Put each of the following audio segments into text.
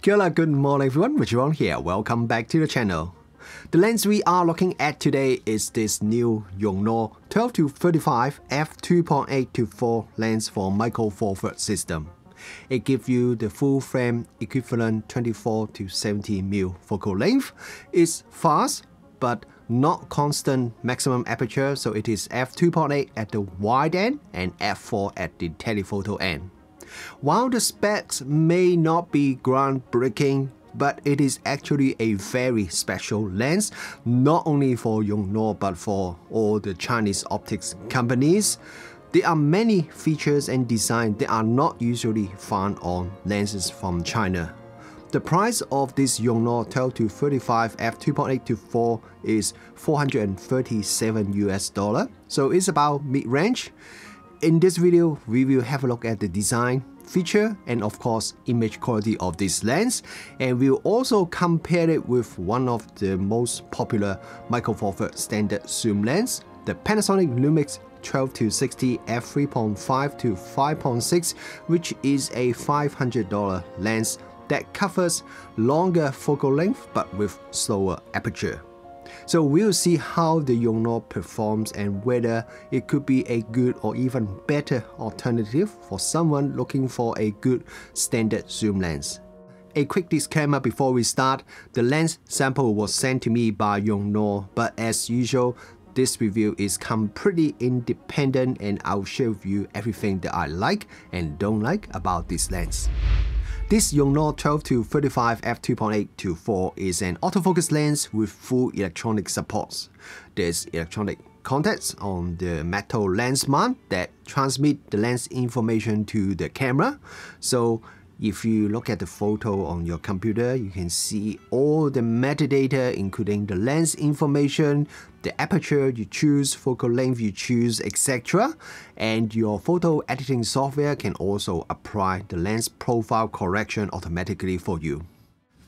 Good morning everyone, Richard here. Welcome back to the channel. The lens we are looking at today is this new Yongnuo 12-35 f2.8-4 lens for micro four thirds system. It gives you the full frame equivalent 24-70mm focal length. It's fast but not constant maximum aperture, so it is f2.8 at the wide end and f4 at the telephoto end. While the specs may not be groundbreaking, but it is actually a very special lens, not only for Yongnuo but for all the Chinese optics companies. There are many features and designs that are not usually found on lenses from China. The price of this Yongnuo 12-35 f2.8-4 is $437 so it's about mid-range. In this video, we will have a look at the design, feature, and of course image quality of this lens, and we'll also compare it with one of the most popular micro four thirds standard zoom lens, the Panasonic Lumix 12-60 f3.5-5.6, which is a $500 lens that covers longer focal length but with slower aperture. So we'll see how the Yongnuo performs and whether it could be a good or even better alternative for someone looking for a good standard zoom lens. A quick disclaimer before we start: the lens sample was sent to me by Yongnuo, but as usual, this review is completely independent and I'll share with you everything that I like and don't like about this lens. This Yongnuo 12-35 f2.8-4 is an autofocus lens with full electronic supports. There's electronic contacts on the metal lens mount that transmit the lens information to the camera. So if you look at the photo on your computer, you can see all the metadata including the lens information, the aperture you choose, focal length you choose, etc. And your photo editing software can also apply the lens profile correction automatically for you.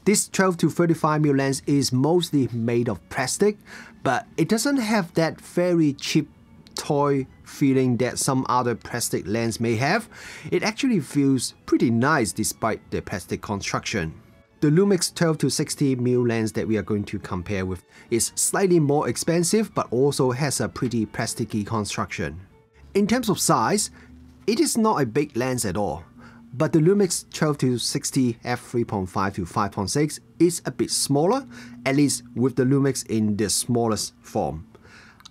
This 12-35mm lens is mostly made of plastic, but it doesn't have that very cheap toy feeling that some other plastic lens may have. It actually feels pretty nice despite the plastic construction. The Lumix 12-60mm lens that we are going to compare with is slightly more expensive but also has a pretty plasticky construction. In terms of size, it is not a big lens at all, but the Lumix 12-60 f3.5-5.6 is a bit smaller, at least with the Lumix in the smallest form.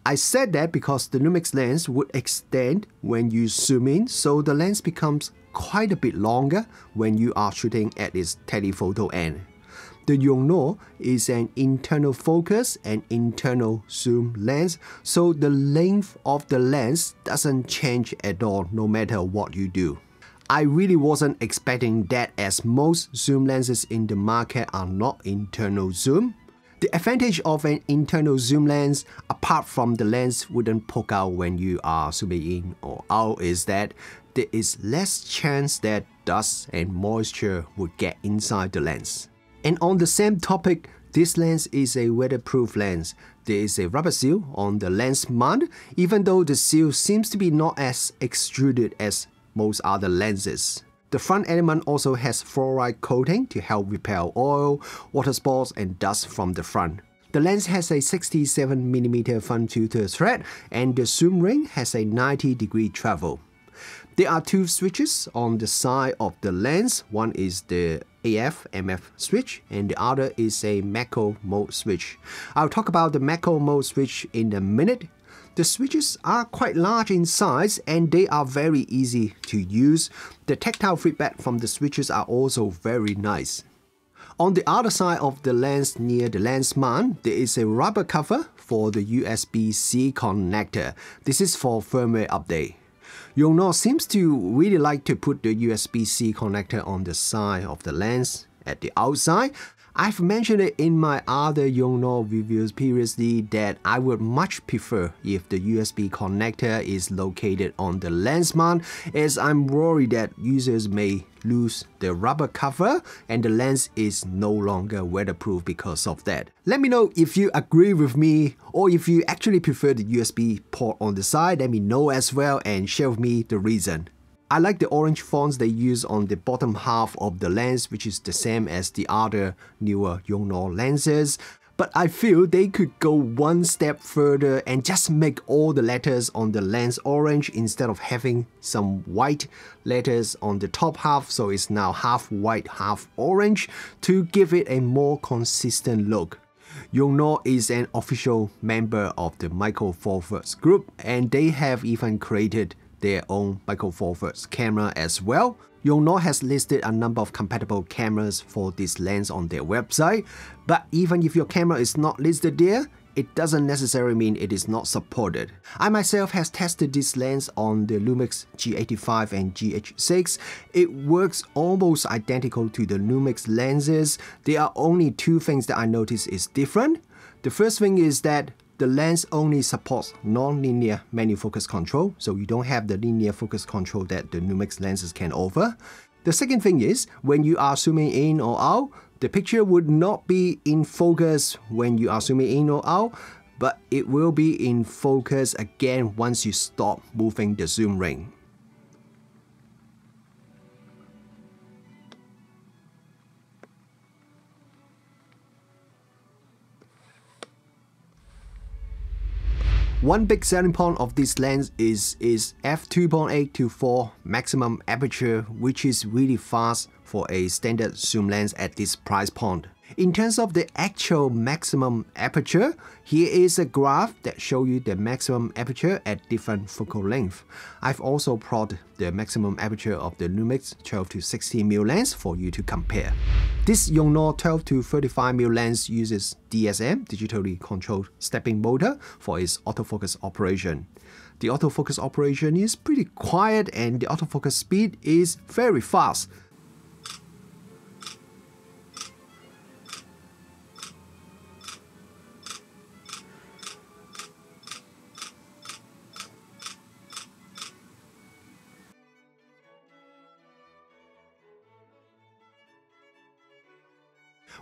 I said that because the Lumix lens would extend when you zoom in, so the lens becomes quite a bit longer when you are shooting at its telephoto end. The Yongnuo is an internal focus and internal zoom lens, so the length of the lens doesn't change at all no matter what you do. I really wasn't expecting that, as most zoom lenses in the market are not internal zoom. The advantage of an internal zoom lens, apart from the lens wouldn't poke out when you are zooming in or out, is that there is less chance that dust and moisture would get inside the lens. And on the same topic, this lens is a weatherproof lens. There is a rubber seal on the lens mount, even though the seal seems to be not as extruded as most other lenses. The front element also has fluoride coating to help repel oil, water spots, and dust from the front. The lens has a 67mm front filter thread and the zoom ring has a 90-degree travel. There are two switches on the side of the lens. One is the AF/MF switch and the other is a macro mode switch. I'll talk about the macro mode switch in a minute. The switches are quite large in size and they are very easy to use. The tactile feedback from the switches are also very nice. On the other side of the lens near the lens mount, there is a rubber cover for the USB-C connector. This is for firmware update. Yongnuo seems to really like to put the USB-C connector on the side of the lens at the outside. I've mentioned it in my other Yongnuo reviews previously that I would much prefer if the USB connector is located on the lens mount, as I'm worried that users may lose the rubber cover and the lens is no longer weatherproof because of that. Let me know if you agree with me or if you actually prefer the USB port on the side. Let me know as well and share with me the reason. I like the orange fonts they use on the bottom half of the lens, which is the same as the other newer Yongnuo lenses. But I feel they could go one step further and just make all the letters on the lens orange instead of having some white letters on the top half, so it's now half white, half orange, to give it a more consistent look. Yongnuo is an official member of the Micro Four Thirds group, and they have even created their own Micro Four Thirds camera as well. Yongnuo has listed a number of compatible cameras for this lens on their website, but even if your camera is not listed there, it doesn't necessarily mean it is not supported. I myself has tested this lens on the Lumix G85 and GH6. It works almost identical to the Lumix lenses. There are only two things that I notice is different. The first thing is that the lens only supports non-linear manual focus control, so you don't have the linear focus control that the Lumix lenses can offer. The second thing is, when you are zooming in or out, the picture would not be in focus when you are zooming in or out, but it will be in focus again once you stop moving the zoom ring. One big selling point of this lens is f2.8 to 4 maximum aperture, which is really fast for a standard zoom lens at this price point. In terms of the actual maximum aperture, here is a graph that shows you the maximum aperture at different focal length. I've also plotted the maximum aperture of the Lumix 12 to 16mm lens for you to compare. This Yongnuo 12 to 35mm lens uses DSM, digitally controlled stepping motor, for its autofocus operation. The autofocus operation is pretty quiet and the autofocus speed is very fast.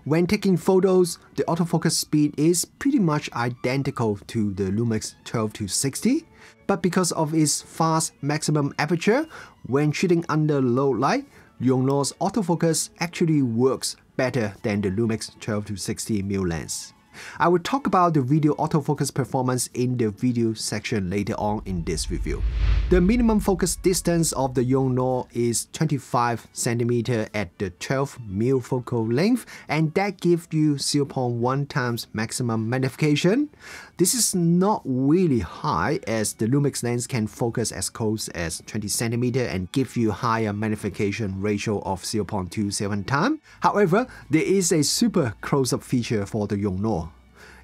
When taking photos, the autofocus speed is pretty much identical to the Lumix 12 to 60, but because of its fast maximum aperture, when shooting under low light, Yongnuo's autofocus actually works better than the Lumix 12 to 60mm lens. I will talk about the video autofocus performance in the video section later on in this review. The minimum focus distance of the Yongnuo is 25 cm at the 12mm focal length, and that gives you 0.1 times maximum magnification. This is not really high, as the Lumix lens can focus as close as 20 cm and give you higher magnification ratio of 0.27 times. However, there is a super close-up feature for the Yongnuo.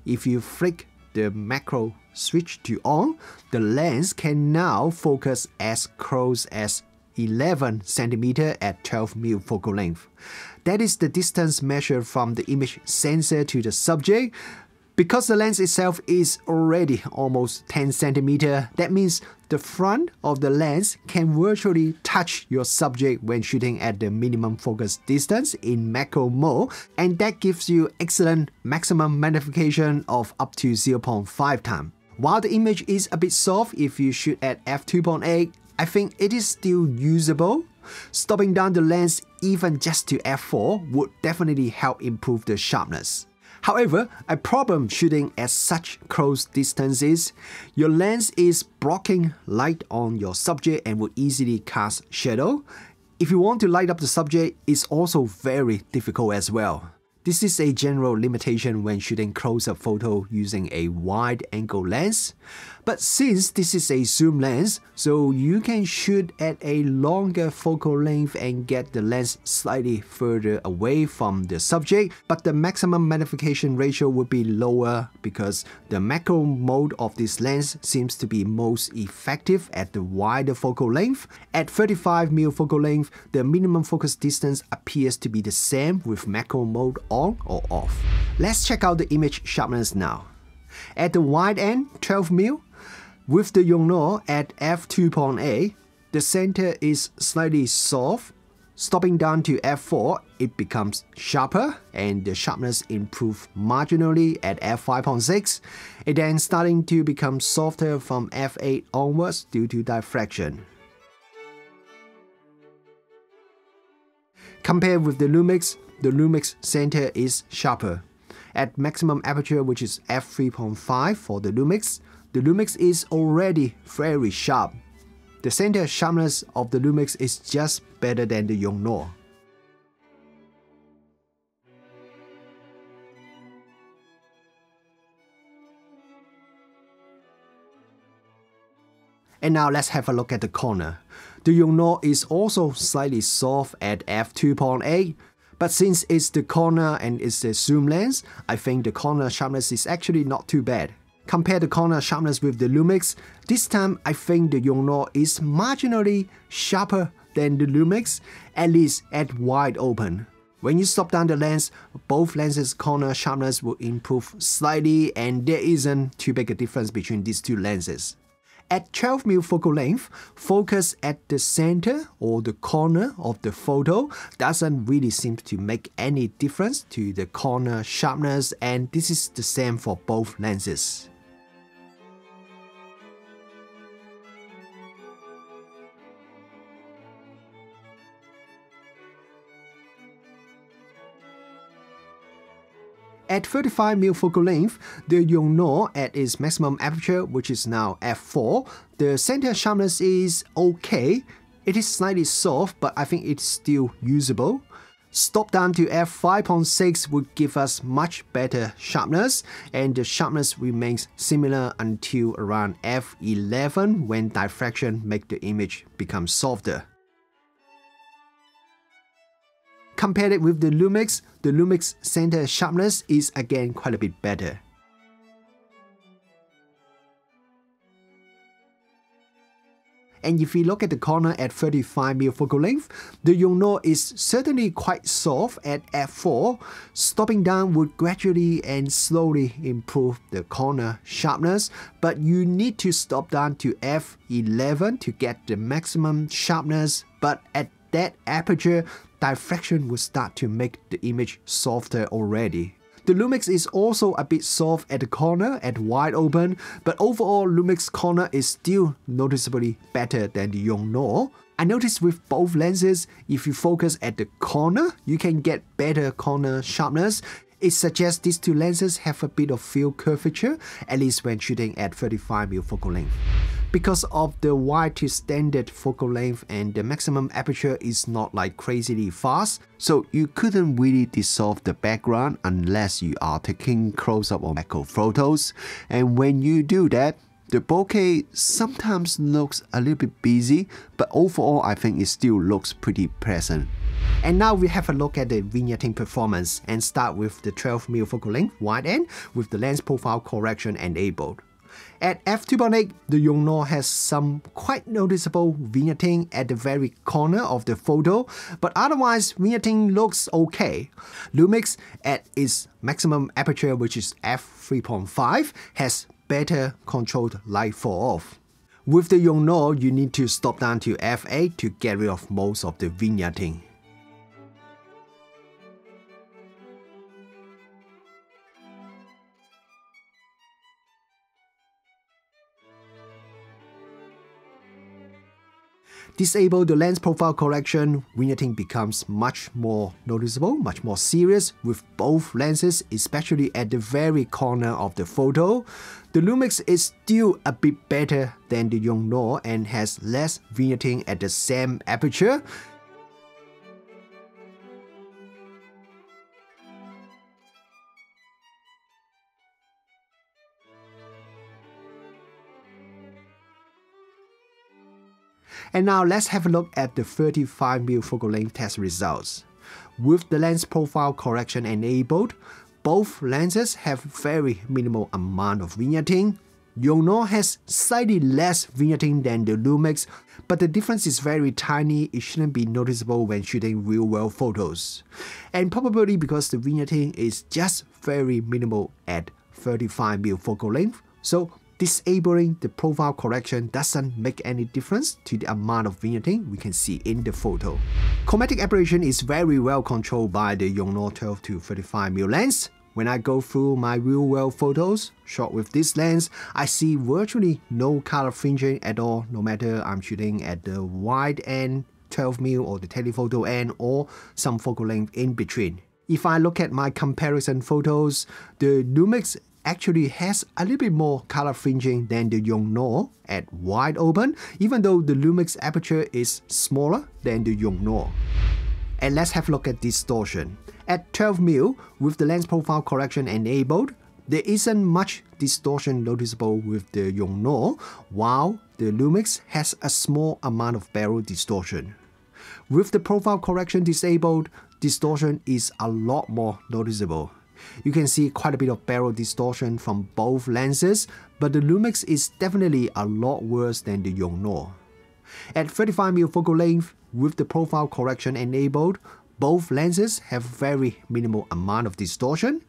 If you flick the macro switch to on, the lens can now focus as close as 11 cm at 12mm focal length. That is the distance measured from the image sensor to the subject. Because the lens itself is already almost 10 cm, that means the front of the lens can virtually touch your subject when shooting at the minimum focus distance in macro mode, and that gives you excellent maximum magnification of up to 0.5 times. While the image is a bit soft if you shoot at f2.8, I think it is still usable. Stopping down the lens even just to f4 would definitely help improve the sharpness. However, a problem shooting at such close distances, your lens is blocking light on your subject and would easily cast shadow. If you want to light up the subject, it's also very difficult as well. This is a general limitation when shooting close-up photo using a wide-angle lens. But since this is a zoom lens, so you can shoot at a longer focal length and get the lens slightly further away from the subject, but the maximum magnification ratio would be lower because the macro mode of this lens seems to be most effective at the wider focal length. At 35mm focal length, the minimum focus distance appears to be the same with macro mode on or off. Let's check out the image sharpness now. At the wide end, 12mm, with the Yongnuo at f2.8, the center is slightly soft. Stopping down to f4, it becomes sharper and the sharpness improves marginally at f5.6. It then starting to become softer from f8 onwards due to diffraction. Compared with the Lumix center is sharper. At maximum aperture, which is f3.5 for the Lumix is already very sharp. The center sharpness of the Lumix is just better than the Yongnuo. And now let's have a look at the corner. The Yongnuo is also slightly soft at f2.8, but since it's the corner and it's a zoom lens, I think the corner sharpness is actually not too bad. Compare the corner sharpness with the Lumix, this time I think the Yongnuo is marginally sharper than the Lumix, at least at wide open. When you stop down the lens, both lenses' corner sharpness will improve slightly and there isn't too big a difference between these two lenses. At 12mm focal length, focus at the center or the corner of the photo doesn't really seem to make any difference to the corner sharpness, and this is the same for both lenses. At 35mm focal length, the Yongnuo at its maximum aperture, which is now f4, the center sharpness is okay. It is slightly soft, but I think it's still usable. Stop down to f5.6 would give us much better sharpness, and the sharpness remains similar until around f11 when diffraction makes the image become softer. Compared with the Lumix center sharpness is again quite a bit better. And if we look at the corner at 35mm focal length, the Yongnuo is certainly quite soft at f4. Stopping down would gradually and slowly improve the corner sharpness, but you need to stop down to f11 to get the maximum sharpness, but at that aperture, diffraction will start to make the image softer already. The Lumix is also a bit soft at the corner at wide open, but overall Lumix corner is still noticeably better than the Yongnuo. I noticed with both lenses, if you focus at the corner, you can get better corner sharpness. It suggests these two lenses have a bit of field curvature, at least when shooting at 35mm focal length. Because of the wide to standard focal length and the maximum aperture is not like crazily fast, so you couldn't really dissolve the background unless you are taking close-up or macro photos. And when you do that, the bokeh sometimes looks a little bit busy, but overall I think it still looks pretty pleasant. And now we have a look at the vignetting performance and start with the 12mm focal length wide end with the lens profile correction enabled. At f2.8, the Yongnuo has some quite noticeable vignetting at the very corner of the photo, but otherwise vignetting looks okay. Lumix at its maximum aperture, which is f3.5, has better controlled light fall off. With the Yongnuo, you need to stop down to f8 to get rid of most of the vignetting. Disable the lens profile correction, vignetting becomes much more noticeable, much more serious with both lenses, especially at the very corner of the photo. The Lumix is still a bit better than the Yongnuo and has less vignetting at the same aperture. And now let's have a look at the 35mm focal length test results. With the lens profile correction enabled, both lenses have very minimal amount of vignetting. Yongnuo has slightly less vignetting than the Lumix, but the difference is very tiny. It shouldn't be noticeable when shooting real-world photos. And probably because the vignetting is just very minimal at 35mm focal length, so disabling the profile correction doesn't make any difference to the amount of vignetting we can see in the photo. Chromatic aberration is very well controlled by the Yongnuo 12 to 35mm lens. When I go through my real-world photos shot with this lens, I see virtually no color fringing at all, no matter I'm shooting at the wide end 12mm or the telephoto N or some focal length in between. If I look at my comparison photos, the Lumix actually has a little bit more color fringing than the Yongnuo at wide open, even though the Lumix aperture is smaller than the Yongnuo. And let's have a look at distortion. At 12mm, with the lens profile correction enabled, there isn't much distortion noticeable with the Yongnuo, while the Lumix has a small amount of barrel distortion. With the profile correction disabled, distortion is a lot more noticeable. You can see quite a bit of barrel distortion from both lenses, but the Lumix is definitely a lot worse than the Yongnuo. At 35mm focal length, with the profile correction enabled, both lenses have very minimal amount of distortion.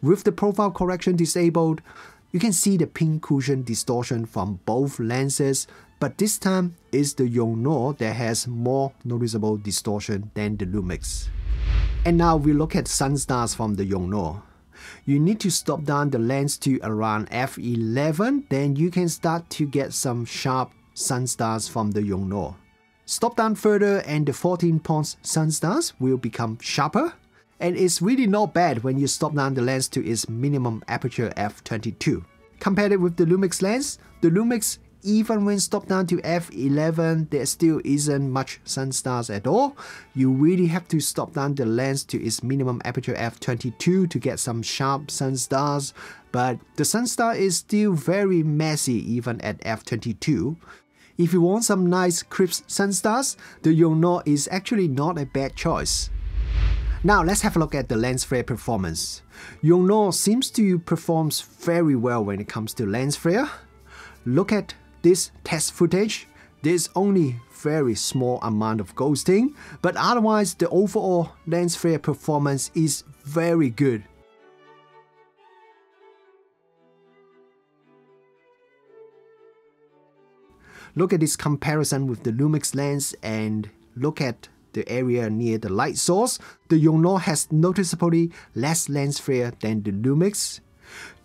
With the profile correction disabled, you can see the pin cushion distortion from both lenses, but this time it's the Yongnuo that has more noticeable distortion than the Lumix. And now we look at SUNSTARS from the Yongnuo. You need to stop down the lens to around f11, then you can start to get some sharp SUNSTARS from the Yongnuo. Stop down further and the 14-point SUNSTARS will become sharper. And it's really not bad when you stop down the lens to its minimum aperture f22. Compared with the Lumix lens, the Lumix, even when stopped down to f11, there still isn't much SUNSTARS at all. You really have to stop down the lens to its minimum aperture f22 to get some sharp SUNSTARS, but the SUNSTAR is still very messy even at f22. If you want some nice crisp SUNSTARS, the Yongnuo is actually not a bad choice. Now let's have a look at the lens flare performance. Yongnuo seems to perform very well when it comes to lens flare. Look at this test footage. There's only very small amount of ghosting, but otherwise the overall lens flare performance is very good. Look at this comparison with the Lumix lens and look at the area near the light source. The Yongnuo has noticeably less lens flare than the Lumix.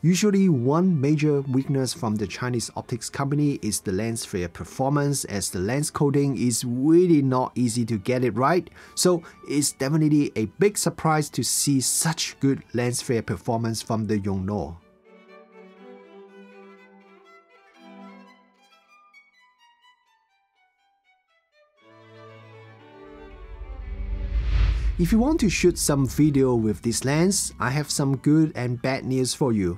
Usually one major weakness from the Chinese optics company is the lens flare performance, as the lens coating is really not easy to get it right. So it's definitely a big surprise to see such good lens flare performance from the Yongnuo. If you want to shoot some video with this lens, I have some good and bad news for you.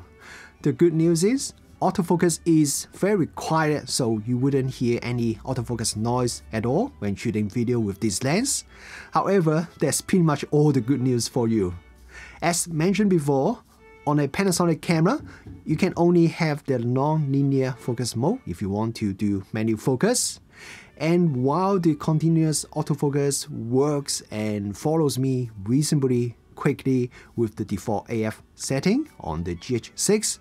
The good news is, autofocus is very quiet, so you wouldn't hear any autofocus noise at all when shooting video with this lens. However, that's pretty much all the good news for you. As mentioned before, on a Panasonic camera, you can only have the non-linear focus mode if you want to do manual focus. And while the continuous autofocus works and follows me reasonably quickly with the default AF setting on the GH6,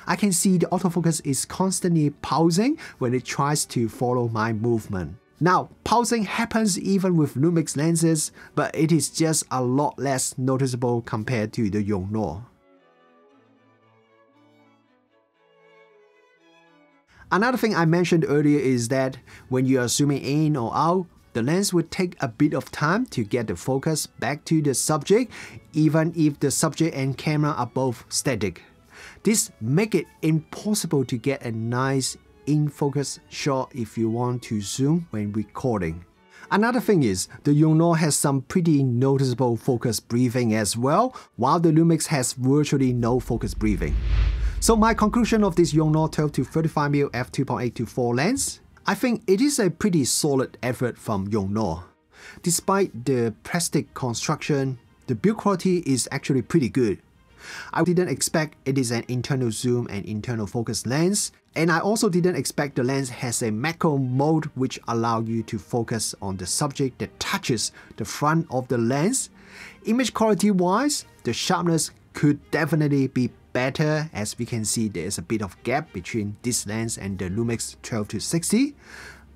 I can see the autofocus is constantly pausing when it tries to follow my movement. Now, pausing happens even with Lumix lenses, but it is just a lot less noticeable compared to the Yongnuo. Another thing I mentioned earlier is that when you are zooming in or out, the lens would take a bit of time to get the focus back to the subject, even if the subject and camera are both static. This makes it impossible to get a nice in-focus shot if you want to zoom when recording. Another thing is, the Yongnuo has some pretty noticeable focus breathing as well, while the Lumix has virtually no focus breathing. So my conclusion of this Yongnuo 12-35mm f2.8-4 lens, I think it is a pretty solid effort from Yongnuo. Despite the plastic construction, the build quality is actually pretty good. I didn't expect it is an internal zoom and internal focus lens, and I also didn't expect the lens has a macro mode which allows you to focus on the subject that touches the front of the lens. Image quality wise, the sharpness could definitely be better, as we can see there is a bit of gap between this lens and the Lumix 12-60,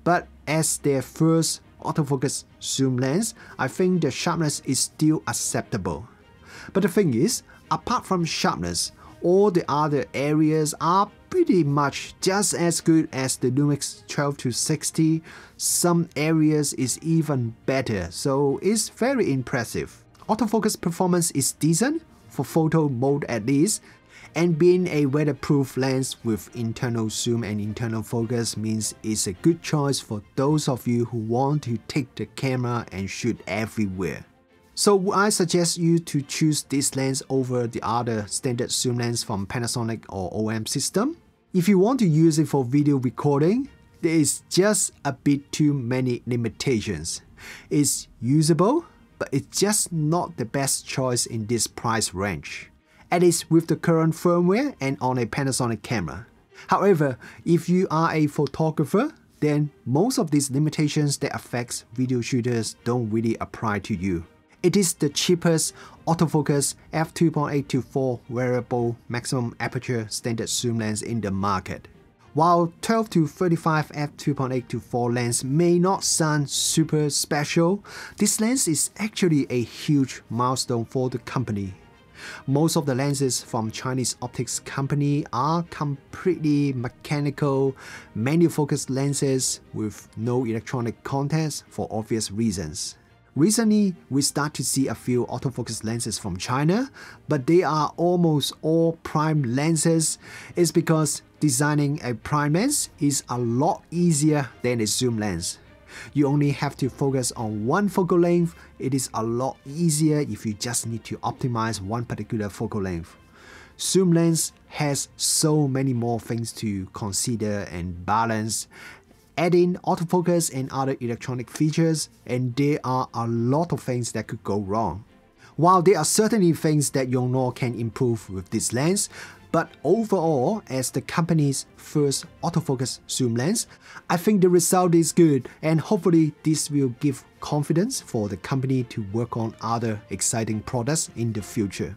but as their first autofocus zoom lens, I think the sharpness is still acceptable. But the thing is, apart from sharpness, All the other areas are pretty much just as good as the Lumix 12-60. Some areas is even better, so it's very impressive. Autofocus performance is decent, for photo mode at least, and being a weatherproof lens with internal zoom and internal focus means it's a good choice for those of you who want to take the camera and shoot everywhere. So I suggest you to choose this lens over the other standard zoom lens from Panasonic or OM system. If you want to use it for video recording, there is just a bit too many limitations. It's usable, but it's just not the best choice in this price range, at least with the current firmware and on a Panasonic camera. However, if you are a photographer, then most of these limitations that affects video shooters don't really apply to you. It is the cheapest autofocus f2.8-4 variable maximum aperture standard zoom lens in the market. While 12-35 f2.8-4 lens may not sound super special, this lens is actually a huge milestone for the company. Most of the lenses from Chinese optics company are completely mechanical, manual focus lenses with no electronic contacts for obvious reasons. Recently, we start to see a few autofocus lenses from China, but they are almost all prime lenses. It's because designing a prime lens is a lot easier than a zoom lens. You only have to focus on one focal length. It is a lot easier if you just need to optimize one particular focal length. Zoom lens has so many more things to consider and balance. Add in autofocus and other electronic features, and there are a lot of things that could go wrong. While there are certainly things that Yongnuo can improve with this lens, but overall, as the company's first autofocus zoom lens, I think the result is good, and hopefully this will give confidence for the company to work on other exciting products in the future.